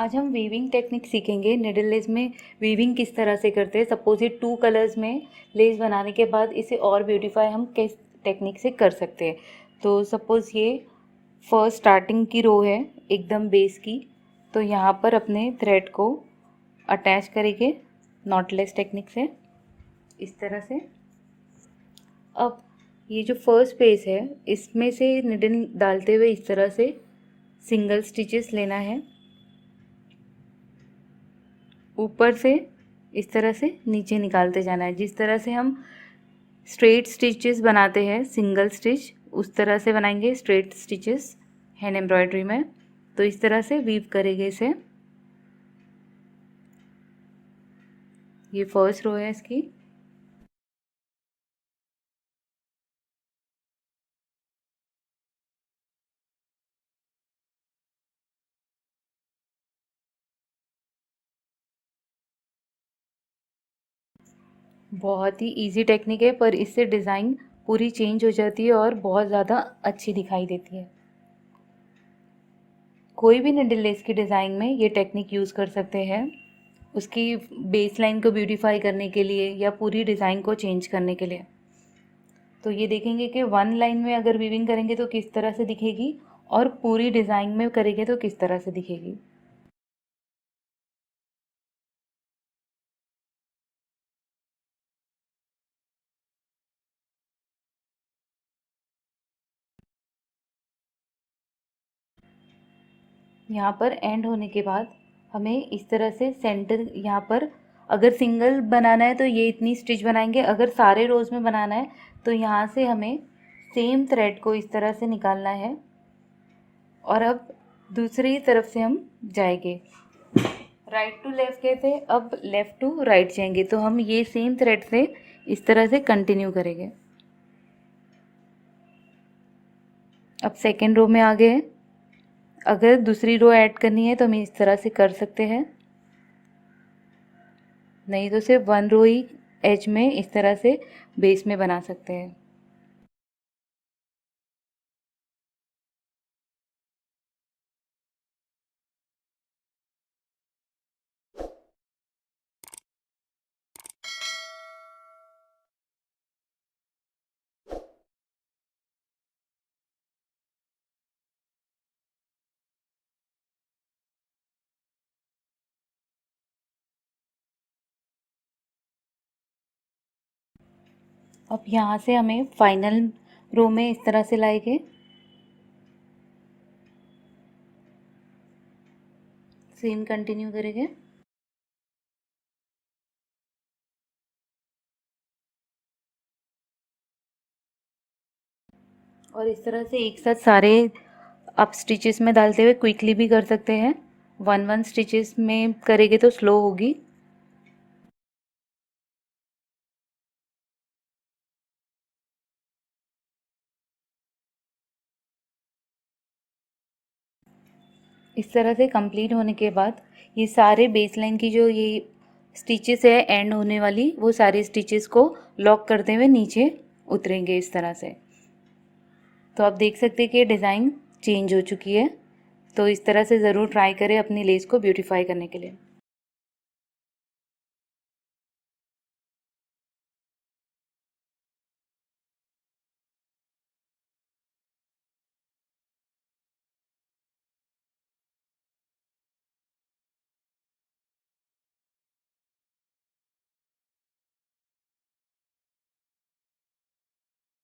आज हम weaving technique सीखेंगे। निडल लेस में वीविंग किस तरह से करते हैं। सपोज ये 2 कलर्स में लेस बनाने के बाद इसे और ब्यूटीफाई हम किस टेक्निक से कर सकते हैं। तो सपोज ये फर्स्ट स्टार्टिंग की रो है एकदम बेस की, तो यहाँ पर अपने थ्रेड को अटैच करेंगे नॉटलेस टेक्निक से इस तरह से। अब ये जो फर्स्ट पेज है इसमें से निडल डालते हुए इस तरह से सिंगल स्टिचेस लेना है, ऊपर से इस तरह से नीचे निकालते जाना है। जिस तरह से हम स्ट्रेट स्टिचेस बनाते हैं सिंगल स्टिच, उस तरह से बनाएंगे स्ट्रेट स्टिचेस हैंड एम्ब्रॉयडरी में। तो इस तरह से वीव करेंगे इसे। ये फर्स्ट रो है इसकी। बहुत ही इजी टेक्निक है, पर इससे डिज़ाइन पूरी चेंज हो जाती है और बहुत ज़्यादा अच्छी दिखाई देती है। कोई भी निडल लेस की डिज़ाइन में ये टेक्निक यूज़ कर सकते हैं, उसकी बेस लाइन को ब्यूटीफाई करने के लिए या पूरी डिज़ाइन को चेंज करने के लिए। तो ये देखेंगे कि 1 लाइन में अगर वीविंग करेंगे तो किस तरह से दिखेगी और पूरी डिज़ाइन में करेंगे तो किस तरह से दिखेगी। यहाँ पर एंड होने के बाद हमें इस तरह से सेंटर, यहाँ पर अगर सिंगल बनाना है तो ये इतनी स्टिच बनाएंगे, अगर सारे रोज़ में बनाना है तो यहाँ से हमें सेम थ्रेड को इस तरह से निकालना है और अब दूसरी तरफ से हम जाएंगे। राइट टू लेफ़्ट गए थे, अब लेफ़्ट टू राइट जाएंगे, तो हम ये सेम थ्रेड से इस तरह से कंटिन्यू करेंगे। अब सेकेंड रो में आ गए। अगर दूसरी रो ऐड करनी है तो हम इस तरह से कर सकते हैं, नहीं तो सिर्फ 1 रो ही एज में इस तरह से बेस में बना सकते हैं। अब यहाँ से हमें फाइनल रो में इस तरह से लाएंगे, सेम कंटिन्यू करेंगे। और इस तरह से एक साथ सारे आप स्टिचेस में डालते हुए क्विकली भी कर सकते हैं। 1 स्टिचेस में करेंगे तो स्लो होगी। इस तरह से कंप्लीट होने के बाद ये सारे बेस लाइन की जो ये स्टिचेस है एंड होने वाली, वो सारे स्टिचेस को लॉक करते हुए नीचे उतरेंगे इस तरह से। तो आप देख सकते हैं कि डिज़ाइन चेंज हो चुकी है। तो इस तरह से ज़रूर ट्राई करें अपनी लेस को ब्यूटीफाई करने के लिए।